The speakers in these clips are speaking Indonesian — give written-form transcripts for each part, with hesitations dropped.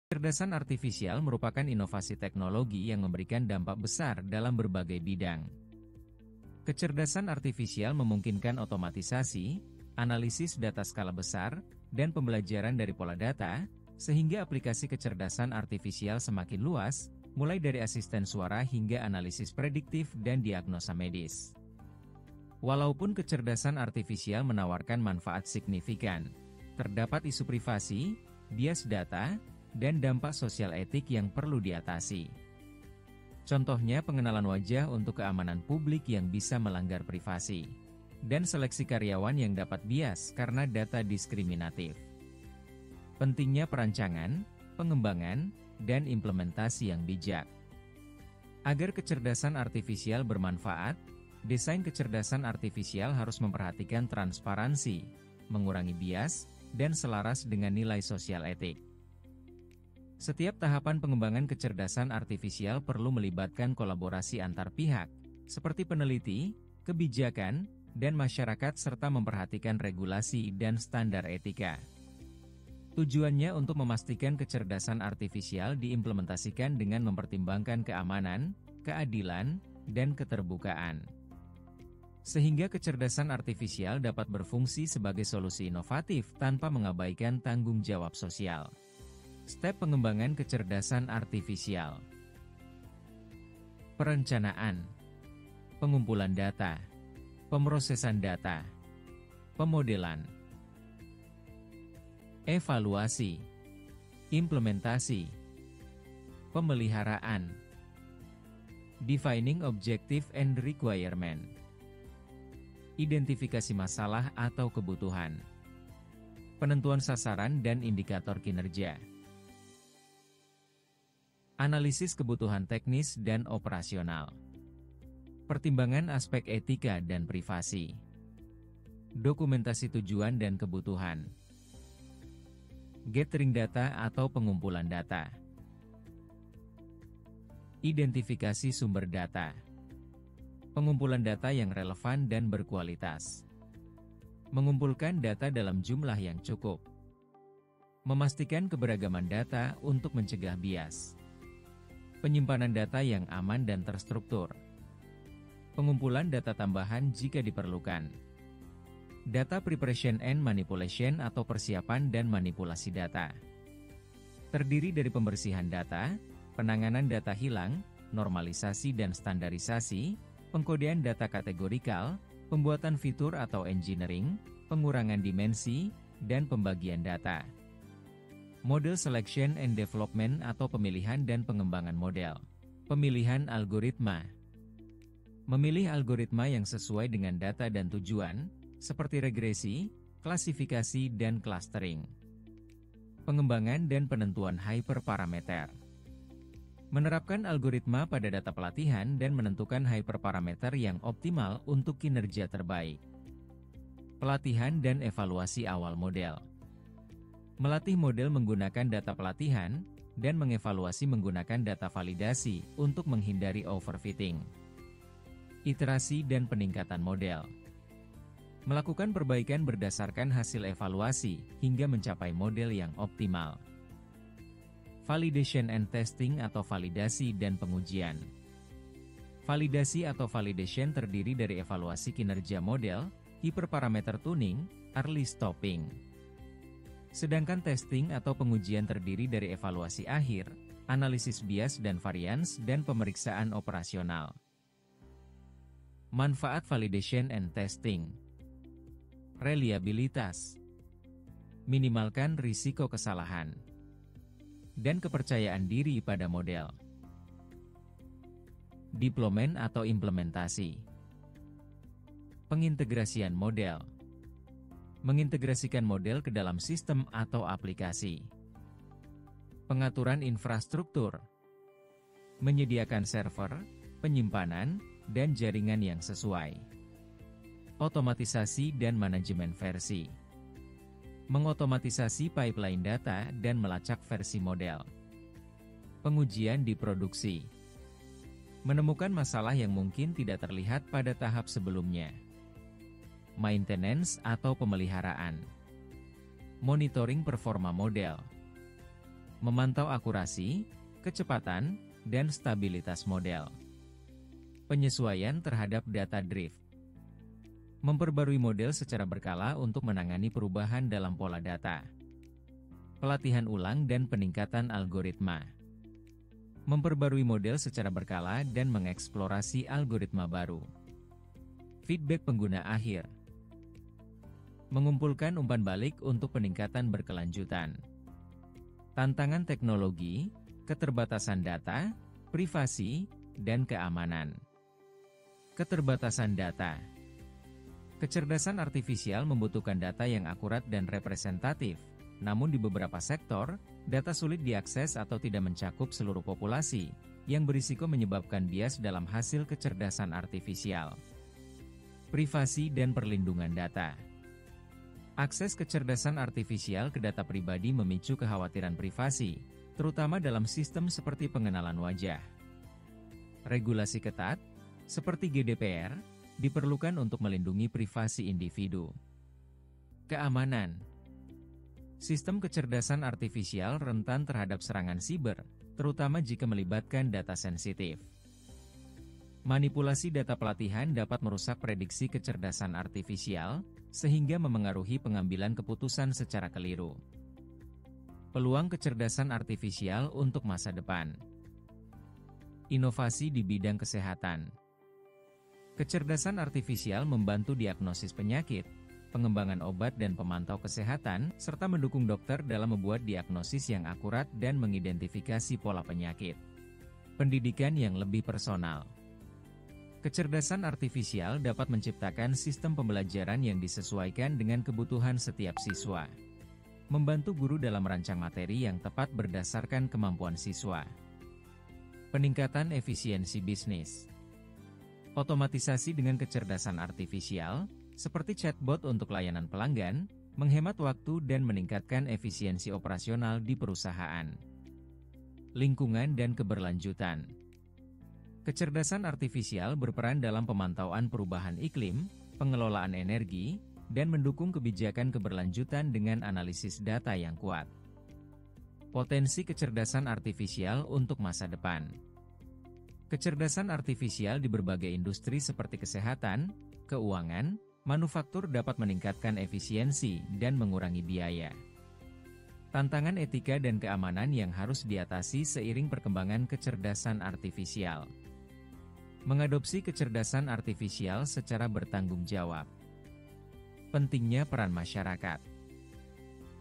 Kecerdasan artifisial merupakan inovasi teknologi yang memberikan dampak besar dalam berbagai bidang. Kecerdasan artifisial memungkinkan otomatisasi, analisis data skala besar, dan pembelajaran dari pola data, sehingga aplikasi kecerdasan artifisial semakin luas, mulai dari asisten suara hingga analisis prediktif dan diagnosa medis. Walaupun kecerdasan artifisial menawarkan manfaat signifikan, terdapat isu privasi, bias data, dan dampak sosial etik yang perlu diatasi. Contohnya pengenalan wajah untuk keamanan publik yang bisa melanggar privasi, dan seleksi karyawan yang dapat bias karena data diskriminatif. Pentingnya perancangan, pengembangan, dan implementasi yang bijak. Agar kecerdasan artifisial bermanfaat, desain kecerdasan artifisial harus memperhatikan transparansi, mengurangi bias, dan selaras dengan nilai sosial etik. Setiap tahapan pengembangan kecerdasan artifisial perlu melibatkan kolaborasi antar pihak, seperti peneliti, kebijakan, dan masyarakat serta memperhatikan regulasi dan standar etika. Tujuannya untuk memastikan kecerdasan artifisial diimplementasikan dengan mempertimbangkan keamanan, keadilan, dan keterbukaan. Sehingga kecerdasan artifisial dapat berfungsi sebagai solusi inovatif tanpa mengabaikan tanggung jawab sosial. Step pengembangan kecerdasan artifisial. Perencanaan, pengumpulan data, pemrosesan data, pemodelan, evaluasi, implementasi, pemeliharaan, defining objective and requirement, identifikasi masalah atau kebutuhan, penentuan sasaran dan indikator kinerja, analisis kebutuhan teknis dan operasional, pertimbangan aspek etika dan privasi, dokumentasi tujuan dan kebutuhan, gathering data atau pengumpulan data, identifikasi sumber data, pengumpulan data yang relevan dan berkualitas, mengumpulkan data dalam jumlah yang cukup, memastikan keberagaman data untuk mencegah bias, penyimpanan data yang aman dan terstruktur, pengumpulan data tambahan jika diperlukan, data preparation and manipulation atau persiapan dan manipulasi data. Terdiri dari pembersihan data, penanganan data hilang, normalisasi dan standarisasi, pengkodean data kategorikal, pembuatan fitur atau engineering, pengurangan dimensi, dan pembagian data. Model selection and development atau pemilihan dan pengembangan model. Pemilihan algoritma. Memilih algoritma yang sesuai dengan data dan tujuan, seperti regresi, klasifikasi dan clustering. Pengembangan dan penentuan hyperparameter. Menerapkan algoritma pada data pelatihan dan menentukan hyperparameter yang optimal untuk kinerja terbaik. Pelatihan dan evaluasi awal model. Melatih model menggunakan data pelatihan, dan mengevaluasi menggunakan data validasi untuk menghindari overfitting. Iterasi dan peningkatan model. Melakukan perbaikan berdasarkan hasil evaluasi, hingga mencapai model yang optimal. Validation and testing atau validasi dan pengujian. Validasi atau validation terdiri dari evaluasi kinerja model, hyperparameter tuning, early stopping. Sedangkan testing atau pengujian terdiri dari evaluasi akhir, analisis bias dan varians dan pemeriksaan operasional. Manfaat validation and testing. Reliabilitas. Minimalkan risiko kesalahan. Dan kepercayaan diri pada model. Deployment atau implementasi. Pengintegrasian model. Mengintegrasikan model ke dalam sistem atau aplikasi. Pengaturan infrastruktur. Menyediakan server, penyimpanan, dan jaringan yang sesuai. Otomatisasi dan manajemen versi. Mengotomatisasi pipeline data dan melacak versi model. Pengujian di produksi. Menemukan masalah yang mungkin tidak terlihat pada tahap sebelumnya. Maintenance atau pemeliharaan. Monitoring performa model. memantau akurasi, kecepatan, dan stabilitas model. Penyesuaian terhadap data drift. Memperbarui model secara berkala untuk menangani perubahan dalam pola data. Pelatihan ulang dan peningkatan algoritma. Memperbarui model secara berkala dan mengeksplorasi algoritma baru. Feedback pengguna akhir. Mengumpulkan umpan balik untuk peningkatan berkelanjutan. Tantangan teknologi, keterbatasan data, privasi, dan keamanan. Keterbatasan data. Kecerdasan artifisial membutuhkan data yang akurat dan representatif, namun di beberapa sektor, data sulit diakses atau tidak mencakup seluruh populasi, yang berisiko menyebabkan bias dalam hasil kecerdasan artifisial. Privasi dan perlindungan data. Akses kecerdasan artifisial ke data pribadi memicu kekhawatiran privasi, terutama dalam sistem seperti pengenalan wajah. Regulasi ketat, seperti GDPR, diperlukan untuk melindungi privasi individu. Keamanan. Sistem kecerdasan artifisial rentan terhadap serangan siber, terutama jika melibatkan data sensitif. Manipulasi data pelatihan dapat merusak prediksi kecerdasan artifisial, sehingga memengaruhi pengambilan keputusan secara keliru. Peluang kecerdasan artifisial untuk masa depan. Inovasi di bidang kesehatan. Kecerdasan artifisial membantu diagnosis penyakit, pengembangan obat dan pemantau kesehatan, serta mendukung dokter dalam membuat diagnosis yang akurat dan mengidentifikasi pola penyakit. Pendidikan yang lebih personal. Kecerdasan artifisial dapat menciptakan sistem pembelajaran yang disesuaikan dengan kebutuhan setiap siswa. Membantu guru dalam merancang materi yang tepat berdasarkan kemampuan siswa. Peningkatan efisiensi bisnis. Otomatisasi dengan kecerdasan artifisial, seperti chatbot untuk layanan pelanggan, menghemat waktu dan meningkatkan efisiensi operasional di perusahaan. Lingkungan dan keberlanjutan. Kecerdasan artifisial berperan dalam pemantauan perubahan iklim, pengelolaan energi, dan mendukung kebijakan keberlanjutan dengan analisis data yang kuat. Potensi kecerdasan artifisial untuk masa depan. Kecerdasan artifisial di berbagai industri seperti kesehatan, keuangan, manufaktur dapat meningkatkan efisiensi dan mengurangi biaya. Tantangan etika dan keamanan yang harus diatasi seiring perkembangan kecerdasan artifisial. Mengadopsi kecerdasan artifisial secara bertanggung jawab. Pentingnya peran masyarakat.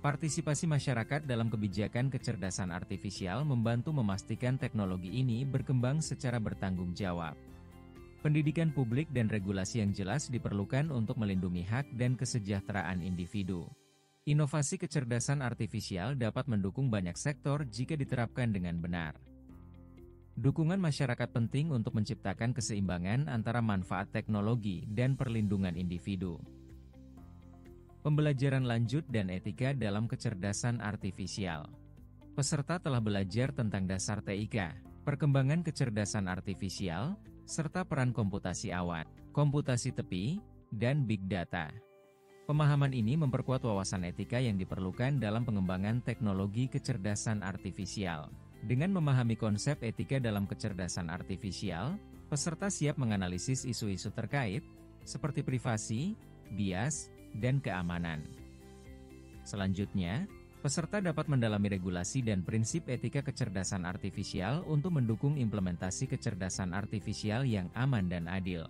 Partisipasi masyarakat dalam kebijakan kecerdasan artifisial membantu memastikan teknologi ini berkembang secara bertanggung jawab. Pendidikan publik dan regulasi yang jelas diperlukan untuk melindungi hak dan kesejahteraan individu. Inovasi kecerdasan artifisial dapat mendukung banyak sektor jika diterapkan dengan benar. Dukungan masyarakat penting untuk menciptakan keseimbangan antara manfaat teknologi dan perlindungan individu. Pembelajaran lanjut dan etika dalam kecerdasan artifisial. Peserta telah belajar tentang dasar TIK, perkembangan kecerdasan artifisial, serta peran komputasi awal, komputasi tepi, dan big data. Pemahaman ini memperkuat wawasan etika yang diperlukan dalam pengembangan teknologi kecerdasan artifisial. Dengan memahami konsep etika dalam kecerdasan artifisial, peserta siap menganalisis isu-isu terkait, seperti privasi, bias, dan keamanan. Selanjutnya, peserta dapat mendalami regulasi dan prinsip etika kecerdasan artifisial untuk mendukung implementasi kecerdasan artifisial yang aman dan adil.